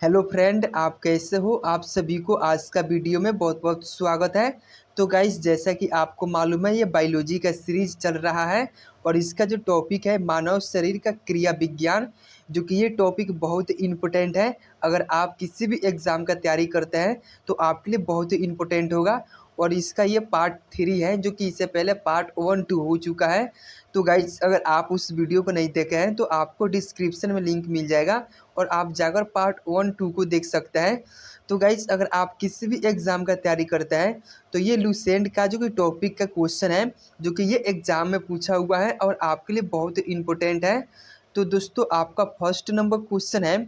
Hello friend, आप कैसे हो। आप सभी को आज का वीडियो में बहुत बहुत स्वागत है। तो गाइस, जैसा कि आपको मालूम है, ये बायोलॉजी का सीरीज चल रहा है और इसका जो टॉपिक है मानव शरीर का क्रिया विज्ञान, जो कि ये टॉपिक बहुत इम्पोर्टेंट है। अगर आप किसी भी एग्ज़ाम का तैयारी करते हैं तो आपके लिए बहुत ही इम्पोर्टेंट होगा। और इसका ये पार्ट 3 है, जो कि इससे पहले पार्ट 1 2 हो चुका है। तो गाइस, अगर आप उस वीडियो को नहीं देखे हैं तो आपको डिस्क्रिप्शन में लिंक मिल जाएगा और आप जाकर पार्ट 1 2 को देख सकते हैं। तो गाइस, अगर आप किसी भी एग्ज़ाम का तैयारी करते हैं तो ये लूसेंट का जो कि टॉपिक का क्वेश्चन है, जो कि ये एग्ज़ाम में पूछा हुआ है और आपके लिए बहुत इम्पोर्टेंट है। तो दोस्तों, आपका फर्स्ट नंबर क्वेश्चन है,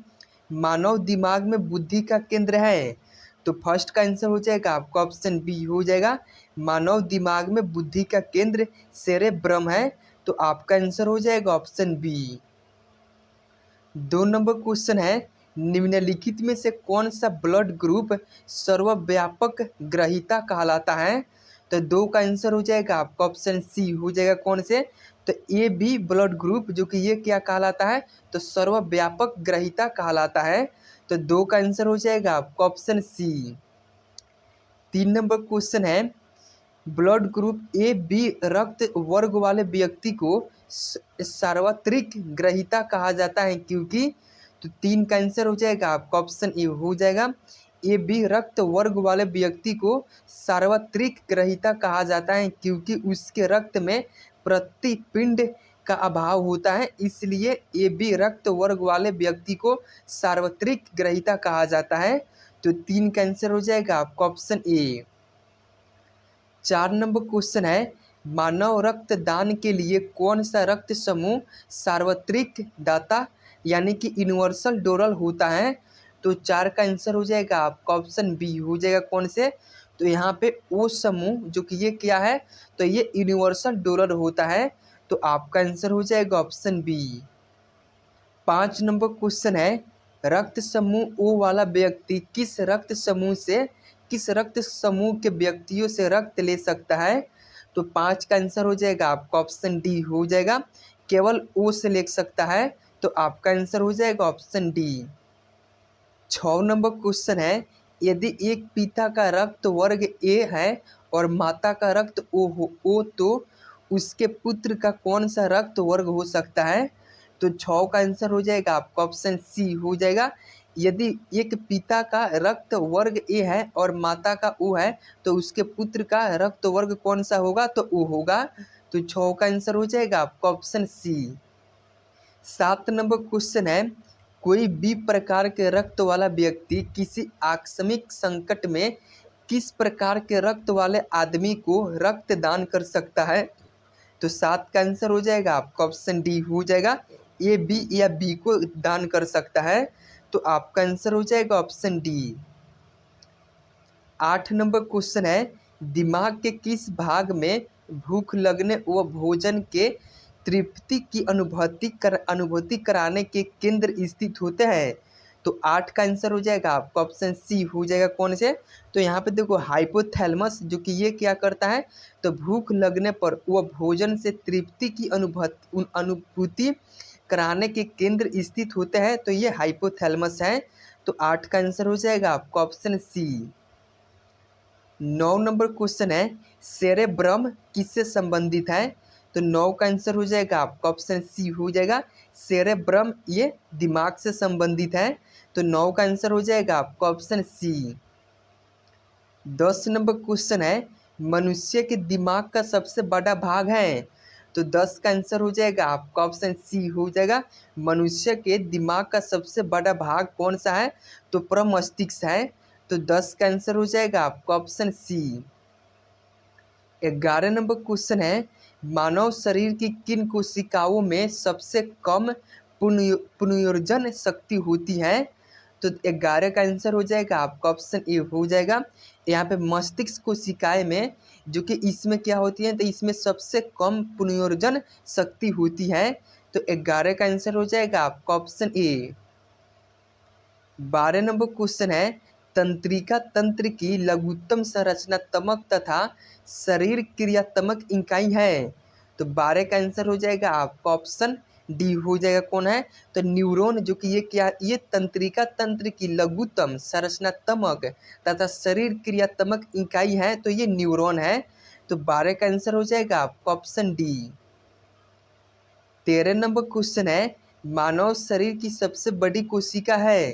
मानव दिमाग में बुद्धि का केंद्र है। तो फर्स्ट का आंसर हो जाएगा आपका ऑप्शन बी हो जाएगा। मानव दिमाग में बुद्धि का केंद्र सेरेब्रम है। तो आपका आंसर हो जाएगा ऑप्शन बी। 2 नंबर क्वेश्चन है, निम्नलिखित में से कौन सा ब्लड ग्रुप सर्वव्यापक ग्रहीता कहलाता है। तो 2 का आंसर हो जाएगा आपका ऑप्शन सी हो जाएगा। कौन से? तो ए बी ब्लड ग्रुप, जो कि ये क्या कहलाता है, तो सर्वव्यापक ग्रहीता कहलाता है। तो 2 का आंसर हो जाएगा आपका ऑप्शन सी। 3 नंबर क्वेश्चन है, ब्लड ग्रुप ए बी रक्त वर्ग वाले व्यक्ति को सार्वत्रिक ग्रहीता कहा जाता है क्योंकि। तो 3 का आंसर हो जाएगा आपका ऑप्शन ए हो जाएगा। ए बी रक्त वर्ग वाले व्यक्ति को सार्वत्रिक ग्रहीता कहा जाता है क्योंकि उसके रक्त में प्रतिपिंड का अभाव होता है, इसलिए ए बी रक्त वर्ग वाले व्यक्ति को सार्वत्रिक ग्रहीता कहा जाता है। तो 3 का आंसर हो जाएगा आपका ऑप्शन ए। 4 नंबर क्वेश्चन है, मानव रक्तदान के लिए कौन सा रक्त समूह सार्वत्रिक दाता यानी कि यूनिवर्सल डोनर होता है। तो 4 का आंसर हो जाएगा आपका ऑप्शन बी हो जाएगा। कौन से? तो यहाँ पे ओ समूह, जो कि ये क्या है, तो ये यूनिवर्सल डोनर होता है। तो आपका आंसर हो जाएगा ऑप्शन बी। 5 नंबर क्वेश्चन है, रक्त समूह ओ वाला व्यक्ति किस रक्त समूह के व्यक्तियों से रक्त ले सकता है। तो 5 का आंसर हो जाएगा आपका ऑप्शन डी हो जाएगा। केवल ओ से ले सकता है। तो आपका आंसर हो जाएगा ऑप्शन डी। 6 नंबर क्वेश्चन है, यदि एक पिता का रक्त वर्ग ए है और माता का रक्त ओ तो उसके पुत्र का कौन सा रक्त वर्ग हो सकता है। तो 6 का आंसर हो जाएगा आपका ऑप्शन सी हो जाएगा। यदि एक पिता का रक्त वर्ग ए है और माता का ओ है तो उसके पुत्र का रक्त वर्ग कौन सा होगा, तो ओ होगा। तो 6 का आंसर हो जाएगा आपका ऑप्शन सी। 7 नंबर क्वेश्चन है, कोई भी प्रकार के रक्त वाला व्यक्ति किसी आकस्मिक संकट में किस प्रकार के रक्त वाले आदमी को रक्त दान कर सकता है। तो 7 का आंसर हो जाएगा आपका ऑप्शन डी हो जाएगा। ए बी या बी को दान कर सकता है। तो आपका आंसर हो जाएगा ऑप्शन डी। 8 नंबर क्वेश्चन है, दिमाग के किस भाग में भूख लगने व भोजन के तृप्ति की अनुभूति कराने के केंद्र स्थित होते हैं। तो 8 का आंसर हो जाएगा आपका ऑप्शन सी हो जाएगा। कौन से? तो यहाँ पे देखो हाइपोथैलेमस, जो कि ये क्या करता है, तो भूख लगने पर वह भोजन से तृप्ति की अनुभूति कराने के केंद्र स्थित होते हैं। तो ये हाइपोथैलेमस है। तो 8 का आंसर हो जाएगा आपका ऑप्शन सी। 9 नंबर क्वेश्चन है, सेरेब्रम किससे संबंधित है। तो 9 का आंसर हो जाएगा आपका ऑप्शन सी हो जाएगा। सेरेब्रम ये दिमाग से संबंधित है। तो 9 का आंसर हो जाएगा आपका ऑप्शन सी। 10 नंबर क्वेश्चन है, मनुष्य के दिमाग का सबसे बड़ा भाग है। तो 10 का आंसर हो जाएगा आपका ऑप्शन सी हो जाएगा। मनुष्य के दिमाग का सबसे बड़ा भाग कौन सा है, तो प्रमस्तिष्क है। तो 10 का आंसर हो जाएगा आपका ऑप्शन सी। 11 नंबर क्वेश्चन है, मानव शरीर की किन कोशिकाओं में सबसे कम पुनर्जन शक्ति होती है। तो 11 का आंसर हो जाएगा आपका ऑप्शन ए हो जाएगा। यहाँ पे मस्तिष्क कोशिकाएं में, जो कि इसमें क्या होती है, तो इसमें सबसे कम पुनर्जन शक्ति होती है। तो 11 का आंसर हो जाएगा आपका ऑप्शन ए। 12 नंबर क्वेश्चन है, तंत्रिका तंत्र की लघुत्तम संरचनात्मक तथा शरीर क्रियात्मक इकाई है। तो 12 का आंसर हो जाएगा आपका ऑप्शन डी हो जाएगा कौन है, तो न्यूरॉन, जो कि ये क्या, ये तंत्रिका तंत्र की लघुतम संरचनात्मक तथा शरीर क्रियात्मक इकाई है, तो ये न्यूरॉन है। तो 12 का आंसर हो जाएगा आपका ऑप्शन डी। 13 नंबर क्वेश्चन है, मानव शरीर की सबसे बड़ी कोशिका है,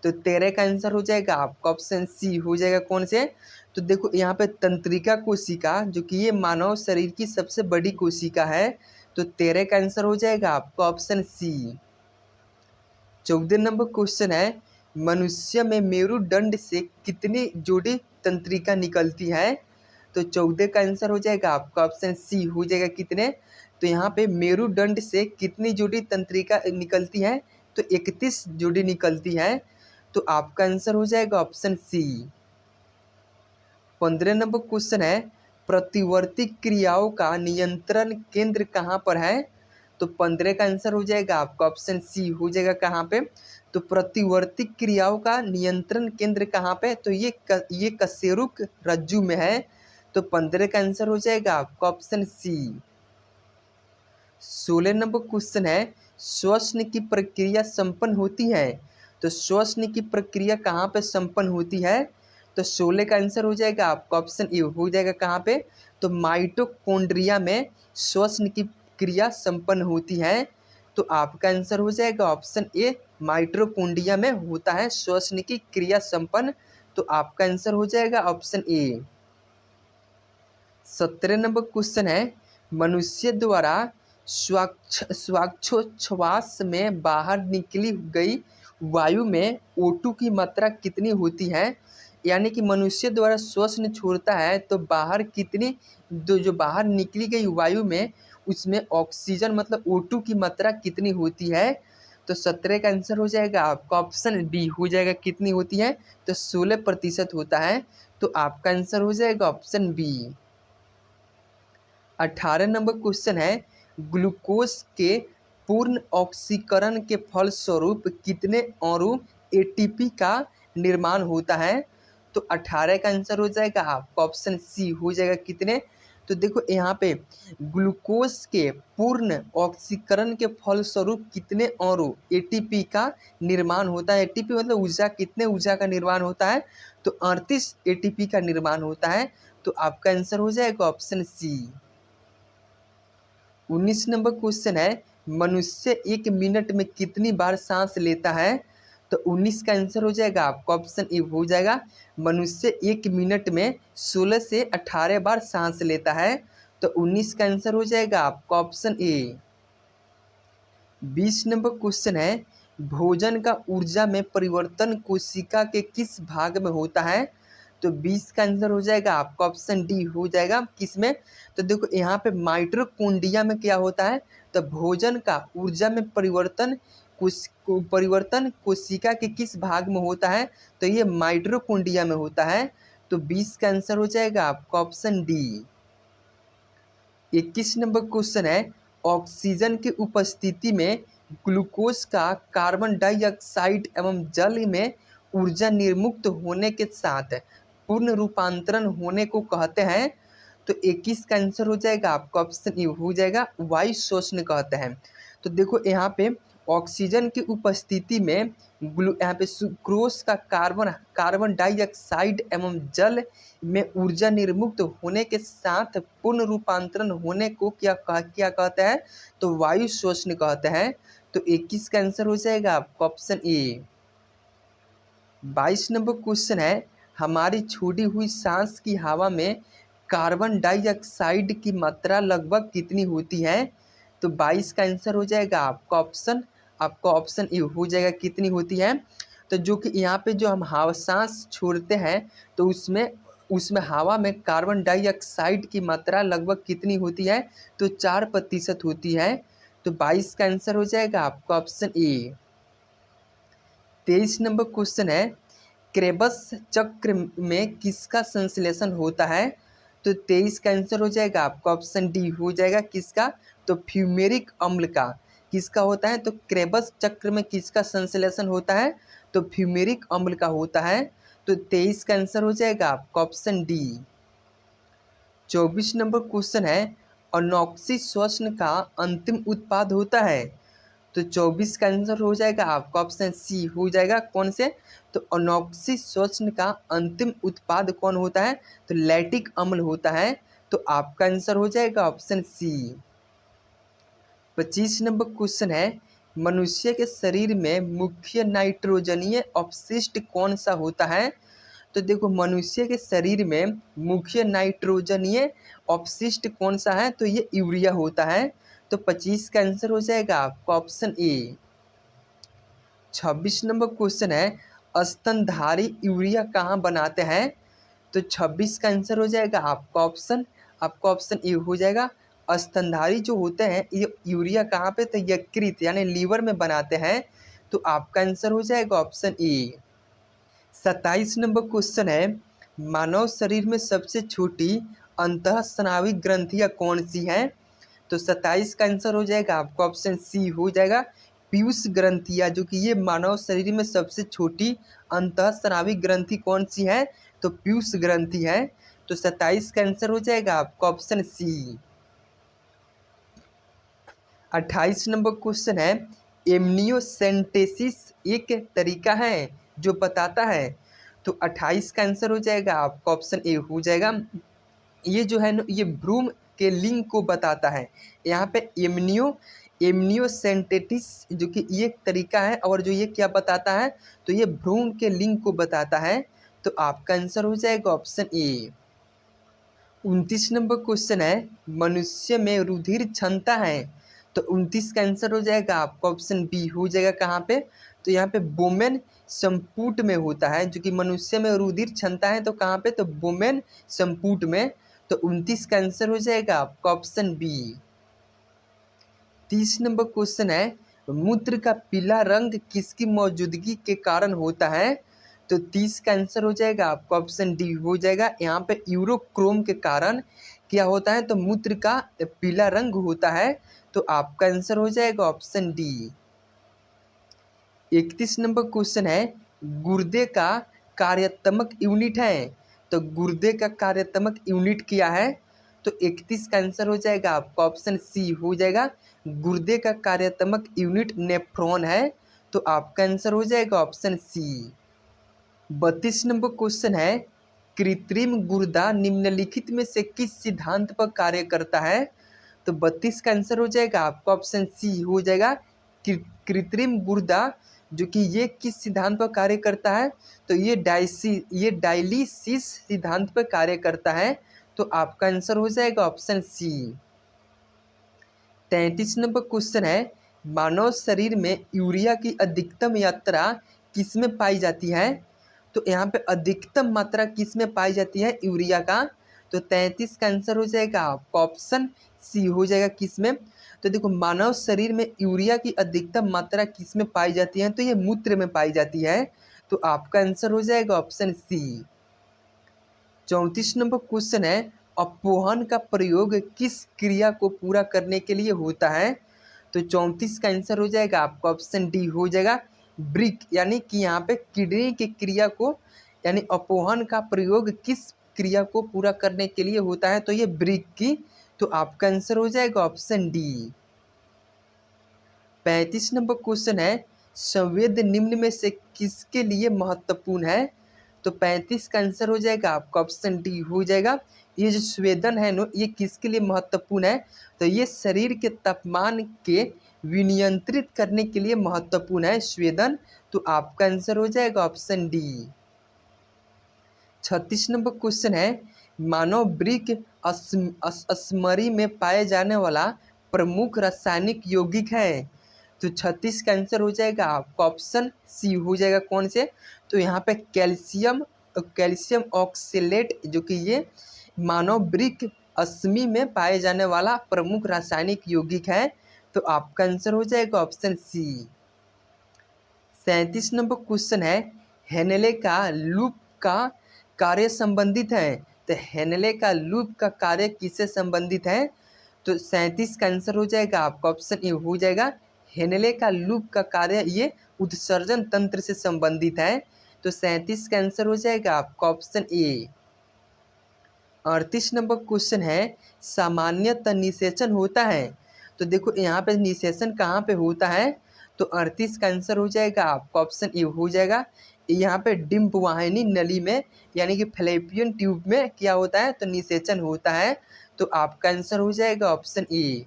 तो 13 का आंसर हो जाएगा आपका ऑप्शन सी हो जाएगा कौन से, तो देखो यहाँ पे तंत्रिका कोशिका, जो कि ये मानव शरीर की सबसे बड़ी कोशिका है, तो 13 का आंसर हो जाएगा आपका ऑप्शन सी। 14 नंबर क्वेश्चन है, मनुष्य में मेरुदंड से कितनी जोड़ी तंत्रिका निकलती है, तो 14 का आंसर हो जाएगा आपका ऑप्शन सी हो जाएगा कितने, तो यहाँ पे मेरुदंड से कितनी जोड़ी तंत्रिका निकलती है, तो 31 जोड़ी निकलती है, तो आपका आंसर हो जाएगा ऑप्शन सी। 15 नंबर क्वेश्चन है, प्रतिवर्ती क्रियाओं का नियंत्रण केंद्र कहाँ पर है, तो 15 का आंसर हो जाएगा आपका ऑप्शन सी हो जाएगा कहाँ पे, तो प्रतिवर्ती क्रियाओं का नियंत्रण केंद्र कहाँ पे, तो ये कशेरुक रज्जु में है, तो 15 का आंसर हो जाएगा आपका ऑप्शन सी। 16 नंबर क्वेश्चन है, श्वसन की प्रक्रिया संपन्न होती है, तो श्वसन की प्रक्रिया कहाँ पे संपन्न होती है, तो 16 का आंसर हो जाएगा आपका ऑप्शन ए हो जाएगा कहाँ पे, तो माइटोकॉन्ड्रिया में श्वसन की क्रिया संपन्न होती है, तो आपका आंसर हो जाएगा ऑप्शन ए, माइटोकॉन्ड्रिया में होता है श्वसन की क्रिया संपन्न, तो आपका आंसर हो जाएगा ऑप्शन ए। 17 नंबर क्वेश्चन है, मनुष्य द्वारा श्वासोच्छ्वास में बाहर निकली गई वायु में O2 की मात्रा कितनी होती है, यानी कि मनुष्य द्वारा श्वसन छोड़ता है तो बाहर कितनी, जो बाहर निकली गई वायु में उसमें ऑक्सीजन मतलब O2 की मात्रा कितनी होती है, तो 17 का आंसर हो जाएगा आपका ऑप्शन बी हो जाएगा कितनी होती है, तो 16% होता है, तो आपका आंसर हो जाएगा ऑप्शन बी। 18 नंबर क्वेश्चन है, ग्लूकोज के पूर्ण ऑक्सीकरण के फलस्वरूप कितने अणु एटीपी का निर्माण होता है, तो 18 का आंसर हो जाएगा आपका ऑप्शन सी हो जाएगा कितने, तो देखो यहाँ पे ग्लूकोज के पूर्ण ऑक्सीकरण के फलस्वरूप कितने अणु एटीपी का निर्माण होता है, एटीपी मतलब ऊर्जा, कितने ऊर्जा का निर्माण होता है, तो 38 एटीपी का निर्माण होता है, तो आपका आंसर हो जाएगा ऑप्शन सी। 19 नंबर क्वेश्चन है, मनुष्य 1 मिनट में कितनी बार सांस लेता है, तो 19 का आंसर हो जाएगा आपका ऑप्शन ए हो जाएगा, मनुष्य 1 मिनट में 16 से 18 बार सांस लेता है, तो 19 का आंसर हो जाएगा आपका ऑप्शन ए। 20 नंबर क्वेश्चन है, भोजन का ऊर्जा में परिवर्तन कोशिका के किस भाग में होता है, तो 20 का आंसर हो जाएगा आपका ऑप्शन डी हो जाएगा किसमें, तो देखो यहाँ पे माइटोकॉन्ड्रिया में क्या होता है, तो भोजन का ऊर्जा में परिवर्तन कोशिका के किस भाग में होता है, तो ये माइटोकॉन्ड्रिया में होता है, तो 20 का आंसर हो जाएगा आपका ऑप्शन डी। 21 नंबर क्वेश्चन है, ऑक्सीजन की उपस्थिति में ग्लूकोज का कार्बन डाइऑक्साइड एवं जल में ऊर्जा निर्मुक्त होने के साथ पूर्ण रूपांतरण होने को कहते हैं, तो 21 का आंसर हो जाएगा आपका ऑप्शन ए हो जाएगा, वायु शोषण कहते हैं। तो देखो यहाँ पे ऑक्सीजन की उपस्थिति में यहाँ पे सुक्रोज का कार्बन डाइऑक्साइड एवं जल में ऊर्जा निर्मुक्त होने के साथ पूर्ण रूपांतरण होने को क्या कहते हैं, तो वायु शोषण कहते हैं, तो 21 का आंसर हो जाएगा आपका ऑप्शन ए। 22 नंबर क्वेश्चन है, हमारी छोड़ी हुई सांस की हवा में कार्बन डाइऑक्साइड की मात्रा लगभग कितनी होती है, तो 22 का आंसर हो जाएगा आपका ऑप्शन ए हो जाएगा कितनी होती है, तो जो कि यहाँ पे जो हम हवा सांस छोड़ते हैं तो उसमें हवा में कार्बन डाइऑक्साइड की मात्रा लगभग कितनी होती है, तो 4% होती है, तो 22 का आंसर हो जाएगा आपका ऑप्शन ए। 23 नंबर क्वेश्चन है, क्रेबस चक्र में किसका संश्लेषण होता है, तो 23 का आंसर हो जाएगा आपका ऑप्शन डी हो जाएगा किसका, तो फ्यूमेरिक अम्ल का, किसका होता है, तो क्रेबस चक्र में किसका संश्लेषण होता है, तो फ्यूमेरिक अम्ल का होता है, तो 23 का आंसर हो जाएगा आपका ऑप्शन डी। 24 नंबर क्वेश्चन है, अनॉक्सी श्वसन का अंतिम उत्पाद होता है, तो 24 का आंसर हो जाएगा आपका ऑप्शन सी हो जाएगा। कौन से? तो अनॉक्सी श्वसन का अंतिम उत्पाद कौन होता है? तो लैक्टिक अम्ल होता है। तो आपका आंसर हो जाएगा ऑप्शन सी। 25 नंबर क्वेश्चन है, मनुष्य के शरीर में मुख्य नाइट्रोजनीय अपशिष्ट कौन सा होता है? तो देखो मनुष्य के शरीर में मुख्य नाइट्रोजनीय अपशिष्ट कौन सा है? तो ये यूरिया होता है। तो 25 का आंसर हो जाएगा आपका ऑप्शन ए। 26 नंबर क्वेश्चन है, स्तनधारी यूरिया कहाँ बनाते हैं? तो 26 का आंसर हो जाएगा आपका ऑप्शन ए हो जाएगा। स्तनधारी जो होते हैं ये यूरिया कहाँ पे? तो यकृत यानी लीवर में बनाते हैं। तो आपका आंसर हो जाएगा ऑप्शन ए। 27 नंबर क्वेश्चन है, मानव शरीर में सबसे छोटी अंतःस्रावी ग्रंथियां कौन सी हैं? तो 27 का आंसर हो जाएगा आपका ऑप्शन सी हो जाएगा। पीयूष ग्रंथियां, जो कि ये मानव शरीर में सबसे छोटी अंतःस्रावी ग्रंथि कौन सी है? तो पीयूष ग्रंथि है। तो 27 का आंसर हो जाएगा आपका ऑप्शन सी। 28 नंबर क्वेश्चन है, एमनियोसेंटेसिस एक तरीका है जो बताता है। तो 28 का आंसर हो जाएगा आपका ऑप्शन ए हो जाएगा। ये जो है ना ये भ्रूण के लिंग को बताता है। यहाँ पे एमनियोसेंटेटिस जो कि ये एक तरीका है और जो ये क्या बताता है? तो ये भ्रूण के लिंग को बताता है। तो आपका आंसर हो जाएगा ऑप्शन ए। 29 नंबर क्वेश्चन है, मनुष्य में रुधिर क्षमता है। तो 29 का आंसर हो जाएगा आपका ऑप्शन बी हो जाएगा। कहाँ पे? तो यहाँ पे बोमेन संपुट में होता है। जो कि मनुष्य में रुधिर क्षमता है तो कहाँ पे? तो बोमेन संपुट में। तो 29 का आंसर हो जाएगा आपका ऑप्शन बी। 30 नंबर क्वेश्चन है, मूत्र का पीला रंग किसकी मौजूदगी के कारण होता है? तो 30 का आंसर हो जाएगा आपका ऑप्शन डी हो जाएगा। यहाँ पे यूरोक्रोम के कारण क्या होता है? तो मूत्र का पीला रंग होता है। तो आपका आंसर हो जाएगा ऑप्शन डी। 31 नंबर क्वेश्चन है, गुर्दे का कार्यात्मक यूनिट है। तो गुर्दे का कार्यात्मक यूनिट क्या है? तो 31 का आंसर हो जाएगा आपका ऑप्शन सी हो जाएगा। गुर्दे का कार्यात्मक यूनिट नेफ्रॉन है। तो आपका आंसर हो जाएगा ऑप्शन सी। 32 नंबर क्वेश्चन है, कृत्रिम गुर्दा निम्नलिखित में से किस सिद्धांत पर कार्य करता है? तो 32 का आंसर हो जाएगा आपका ऑप्शन सी हो जाएगा। कृत्रिम गुर्दा जो कि ये किस सिद्धांत पर कार्य करता है? तो ये डायलिसिस सिद्धांत पर कार्य करता है। तो आपका आंसर हो जाएगा ऑप्शन सी। 33 नंबर क्वेश्चन है, मानव शरीर में यूरिया की अधिकतम मात्रा किस में पाई जाती है? तो यहाँ पे अधिकतम मात्रा किस में पाई जाती है यूरिया का? तो 33 का आंसर हो जाएगा आपका ऑप्शन सी हो जाएगा। किस में? तो देखो मानव शरीर में यूरिया की अधिकतम मात्रा किस में पाई जाती है? तो ये मूत्र में पाई जाती है। तो आपका आंसर हो जाएगा ऑप्शन सी। 34 नंबर क्वेश्चन है, अपवहन का प्रयोग किस क्रिया को पूरा करने के लिए होता है? तो 34 का आंसर हो जाएगा आपका ऑप्शन डी हो जाएगा। ब्रिक यानी कि यहाँ पे किडनी की क्रिया को यानी अपवहन का प्रयोग किस क्रिया को पूरा करने के लिए होता है? तो ये ब्रिक की। तो आपका आंसर हो जाएगा ऑप्शन डी। 35 नंबर क्वेश्चन है, संवेद निम्न में से किसके लिए महत्वपूर्ण है? तो 35 का आंसर हो जाएगा आपका ऑप्शन डी हो जाएगा। ये जो संवेदन है नो ये किसके लिए महत्वपूर्ण है? तो ये शरीर के तापमान के विनियंत्रित करने के लिए महत्वपूर्ण है संवेदन। तो आपका आंसर हो जाएगा ऑप्शन डी। 36 नंबर क्वेश्चन है, मानव वृक्क स्मरी में पाए जाने वाला प्रमुख रासायनिक यौगिक है। तो 36 का आंसर हो जाएगा आपका ऑप्शन सी हो जाएगा। कौन से? तो यहाँ पे कैल्शियम ऑक्सलेट जो कि ये मानव वृक्क अश्मि में पाए जाने वाला प्रमुख रासायनिक यौगिक है। तो आपका आंसर हो जाएगा ऑप्शन सी। 37 नंबर क्वेश्चन है, हेनले का लूप का कार्य संबंधित है। तो हेनले का लूप का कार्य किससे संबंधित है? तो 37 का आंसर हो जाएगा आपका ऑप्शन ए हो जाएगा। हेनले का लूप का कार्य ये उत्सर्जन तंत्र से संबंधित है। तो 37 का आंसर हो जाएगा आपका ऑप्शन ए। 38 नंबर क्वेश्चन है, सामान्यतः निषेचन होता है। तो देखो यहाँ पे निषेचन कहाँ पे होता है, तो 38 का आंसर हो जाएगा आपका ऑप्शन ए हो जाएगा। यहाँ पे डिम्ब वाहिनी नली में यानी कि फैलोपियन ट्यूब में क्या होता है, तो निषेचन होता है। तो आपका आंसर हो जाएगा ऑप्शन ए।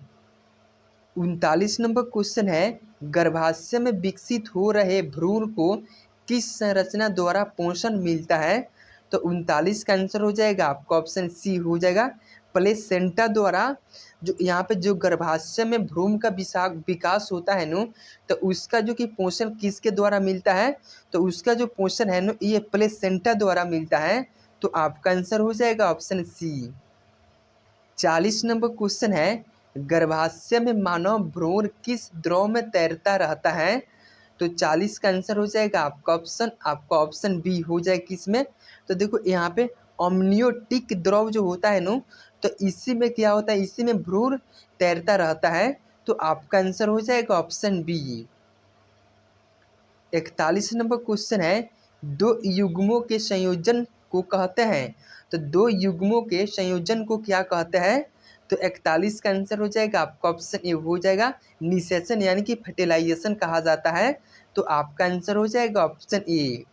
39 नंबर क्वेश्चन है, गर्भाशय में विकसित हो रहे भ्रूण को किस संरचना द्वारा पोषण मिलता है, तो 39 का आंसर हो जाएगा आपका ऑप्शन सी हो जाएगा, प्लेसेंटा द्वारा। जो यहाँ पे जो गर्भाशय में भ्रूण का विकास होता है नो, तो उसका जो कि पोषण किसके द्वारा मिलता है, तो उसका जो पोषण है नो ये प्लेसेंटा द्वारा मिलता है। तो आपका आंसर हो जाएगा ऑप्शन सी। 40 नंबर क्वेश्चन है, गर्भाशय में मानव भ्रूण किस द्रव में तैरता रहता है, तो 40 का आंसर हो जाएगा आपका ऑप्शन बी हो जाए किस में, तो देखो यहाँ पे अमनियोटिक द्रव जो होता है नो, तो इसी में क्या होता है, इसी में भ्रूण तैरता रहता है। तो आपका आंसर हो जाएगा ऑप्शन बी। 41 नंबर क्वेश्चन है, दो युग्मों के संयोजन को कहते हैं, तो दो युग्मों के संयोजन को क्या कहते हैं, तो 41 का आंसर हो जाएगा आपका ऑप्शन ए हो जाएगा, निषेचन यानी कि फर्टिलाइजेशन कहा जाता है। तो आपका आंसर हो जाएगा ऑप्शन ए।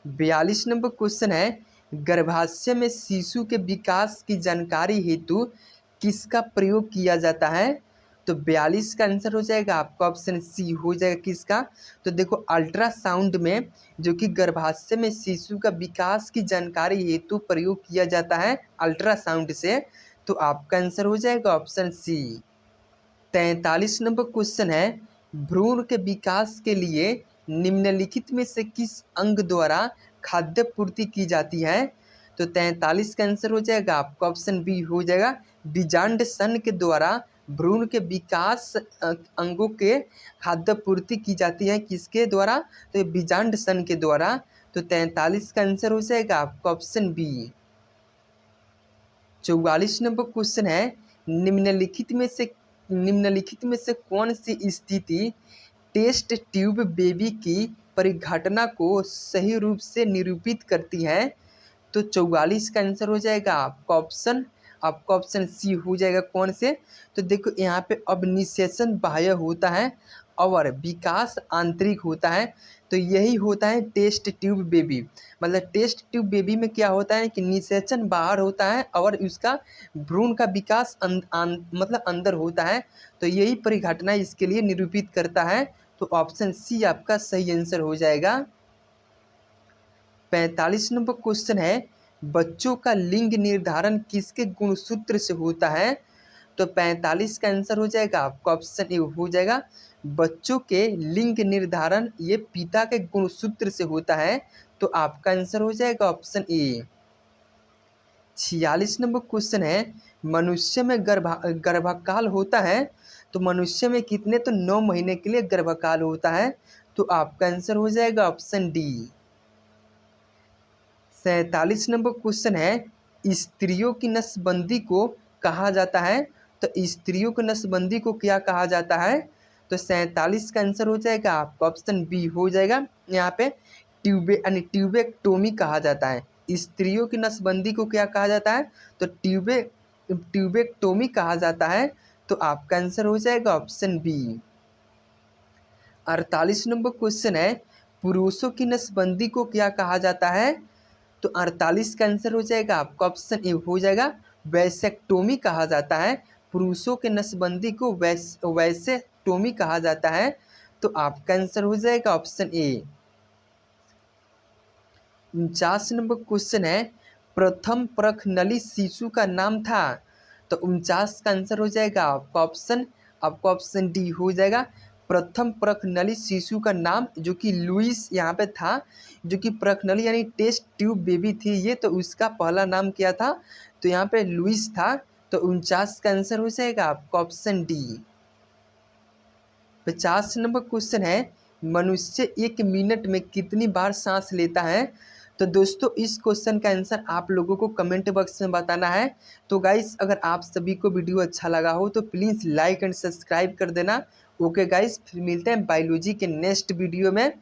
42 नंबर क्वेश्चन है, गर्भाशय में शिशु के विकास की जानकारी हेतु किसका प्रयोग किया जाता है, तो 42 का आंसर हो जाएगा आपका ऑप्शन सी हो जाएगा किसका, तो देखो अल्ट्रासाउंड में जो कि गर्भाशय में शिशु का विकास की जानकारी हेतु प्रयोग किया जाता है अल्ट्रासाउंड से। तो आपका आंसर हो जाएगा ऑप्शन सी। 43 नंबर क्वेश्चन है, भ्रूण के विकास के लिए निम्नलिखित में से किस अंग द्वारा खाद्य पूर्ति की जाती है, तो 43 का आंसर हो जाएगा आपका ऑप्शन बी हो जाएगा, बीजांड सन के द्वारा भ्रूण के विकास अंगों के खाद्य पूर्ति की जाती है किसके द्वारा, तो बीजांड सन के द्वारा। तो 43 का आंसर हो जाएगा आपका ऑप्शन बी। 44 नंबर क्वेश्चन है, निम्नलिखित में से कौन सी स्थिति टेस्ट ट्यूब बेबी की परिघटना को सही रूप से निरूपित करती है, तो 44 का आंसर हो जाएगा आपका ऑप्शन सी हो जाएगा कौन से, तो देखो यहाँ पे अब निषेचन बाह्य होता है और विकास आंतरिक होता है। तो यही होता है टेस्ट ट्यूब बेबी, मतलब टेस्ट ट्यूब बेबी में क्या होता है कि निषेचन बाहर होता है और उसका भ्रूण का विकास मतलब अंदर होता है। तो यही परिघटना इसके लिए निरूपित करता है। तो ऑप्शन सी आपका सही आंसर हो जाएगा। 45 नंबर क्वेश्चन है, बच्चों का लिंग निर्धारण किसके गुणसूत्र से होता है, तो 45 का आंसर हो जाएगा आपका ऑप्शन ए हो जाएगा, बच्चों के लिंग निर्धारण ये पिता के गुणसूत्र से होता है। तो आपका आंसर हो जाएगा ऑप्शन ए। 46 नंबर क्वेश्चन है, मनुष्य में गर्भकाल होता है, तो मनुष्य में कितने, तो 9 महीने के लिए गर्भकाल होता है। तो आपका आंसर हो जाएगा ऑप्शन डी। 47 नंबर क्वेश्चन है, स्त्रियों की नसबंदी को कहा जाता है, तो स्त्रियों की नसबंदी को क्या कहा जाता है, तो 47 का आंसर हो जाएगा आपका ऑप्शन बी हो जाएगा, यहाँ पे ट्यूबेक्टोमी कहा जाता है। स्त्रियों की नसबंदी को क्या कहा जाता है, तो ट्यूबेक्टोमी कहा जाता है। तो आपका आंसर हो जाएगा ऑप्शन बी। 48 नंबर क्वेश्चन है, पुरुषों की नसबंदी को क्या कहा जाता है, तो 48 का आंसर हो जाएगा आपका ऑप्शन ए हो जाएगा, वैसेक्टोमी कहा जाता है। पुरुषों के नसबंदी को वैसेक्टोमी कहा जाता है। तो आपका आंसर हो जाएगा ऑप्शन ए। 49 नंबर क्वेश्चन है, प्रथम परख नली शिशु का नाम था, तो 49 का आंसर हो जाएगा आपका ऑप्शन डी हो जाएगा, प्रथम परख नली शिशु का नाम जो कि लुइस यहाँ पे था, जो कि परख नली यानी टेस्ट ट्यूब बेबी थी ये, तो उसका पहला नाम क्या था, तो यहाँ पे लुइस था। तो 49 का आंसर हो जाएगा आपका ऑप्शन डी। 50 नंबर क्वेश्चन है, मनुष्य 1 मिनट में कितनी बार सांस लेता है, तो दोस्तों इस क्वेश्चन का आंसर आप लोगों को कमेंट बॉक्स में बताना है। तो गाइस अगर आप सभी को वीडियो अच्छा लगा हो तो प्लीज़ लाइक एंड सब्सक्राइब कर देना। ओके गाइस, फिर मिलते हैं बायोलॉजी के नेक्स्ट वीडियो में।